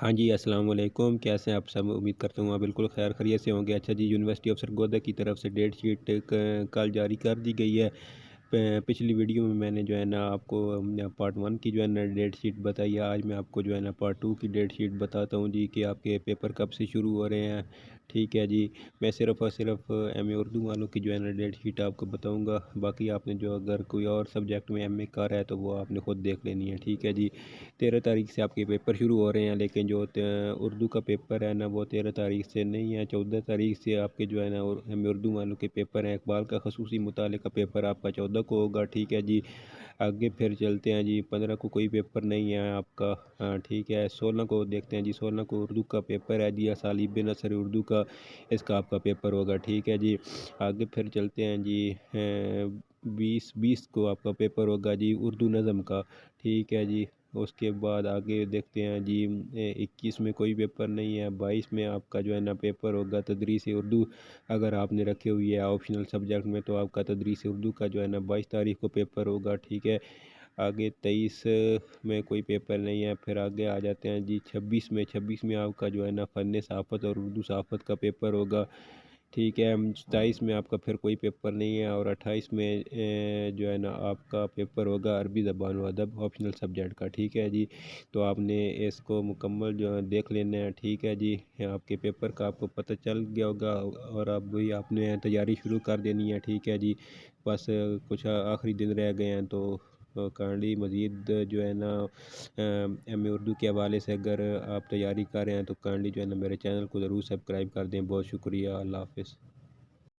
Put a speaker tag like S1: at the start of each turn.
S1: ہاں جی، السلام علیکم، کیسے ہیں آپ سب؟ امید کرتا ہوں آپ بالکل خیر خیریت سے ہوں گے۔ اچھا جی، یونیورسٹی آف سرگودا کی طرف سے ڈیٹ شیٹ کل جاری کر دی گئی ہے۔ پچھلی ویڈیو میں نے جو ہے نا آپ کو پارٹ 1 کی جو ہے نا ڈیٹ شیٹ بتائی ہے۔ آج میں آپ کو جو ہے نا پارٹ 2 کی ڈیٹ شیٹ بتاتا ہوں جی کہ آپ کے پیپر کب سے شروع ہو رہے ہیں۔ ٹھیک ہے جی، میں صرف اور صرف ایم اے اردو والوں کی جو ہے نا ڈیٹ شیٹ آپ کو بتاؤں گا۔ باقی آپ نے جو اگر کوئی اور سبجیکٹ میں ایم اے کر رہا ہے تو وہ آپ نے خود دیکھ لینی ہے۔ ٹھیک ہے جی، 13 تاریخ سے آپ کے پیپر شروع ہو رہے ہیں، لیکن جو اردو کا پیپر ہے نا وہ 13 تاریخ سے نہیں ہے، 14 تاریخ سے آپ کے جو ہے نا ہمیں اردو والوں کے پیپر ہیں۔ اقبال کا خصوصی مطالعے کا پیپر آپ کا 14 کو ہوگا۔ ٹھیک ہے جی، آگے پھر چلتے ہیں جی، 15 کو کوئی پیپر نہیں ہے آپ کا۔ ٹھیک ہے، 16 کو دیکھتے ہیں جی، 16 کو اردو کا پیپر ہے جی، اسالیب نثر اردو کا، اس کا آپ کا پیپر ہوگا۔ ٹھیک ہے جی، آگے پھر چلتے ہیں جی، 20 کو آپ کا پیپر ہوگا جی اردو نظم کا۔ ٹھیک ہے جی، اس کے بعد آگے دیکھتے ہیں جی، 21 میں کوئی پیپر نہیں ہے، 22 میں آپ کا جو ہے نا پیپر ہوگا تدریس اردو۔ اگر آپ نے رکھے ہوئی ہے آپشنل سبجیکٹ میں تو آپ کا تدریس اردو کا جو ہے نا 22 تاریخ کو پیپر ہوگا۔ ٹھیک ہے، آگے 23 میں کوئی پیپر نہیں ہے۔ پھر آگے آ جاتے ہیں جی 26 میں آپ کا جو ہے نا فن صحافت اور اردو صحافت کا پیپر ہوگا۔ ٹھیک ہے، 27 میں آپ کا پھر کوئی پیپر نہیں ہے، اور 28 میں جو ہے نا آپ کا پیپر ہوگا عربی زبان و ادب آپشنل سبجیکٹ کا۔ ٹھیک ہے جی، تو آپ نے اس کو مکمل جو ہے دیکھ لینا ہے۔ ٹھیک ہے جی، آپ کے پیپر کا آپ کو پتہ چل گیا ہوگا، اور اب بھی آپ نے تیاری شروع کر دینی ہے۔ ٹھیک ہے جی، بس کچھ آخری دن رہ گئے ہیں، تو کائنڈلی مزید جو ہے نا ایم اے اردو کے حوالے سے اگر آپ تیاری کر رہے ہیں تو کائنڈلی جو ہے نا میرے چینل کو ضرور سبسکرائب کر دیں۔ بہت شکریہ، اللہ حافظ۔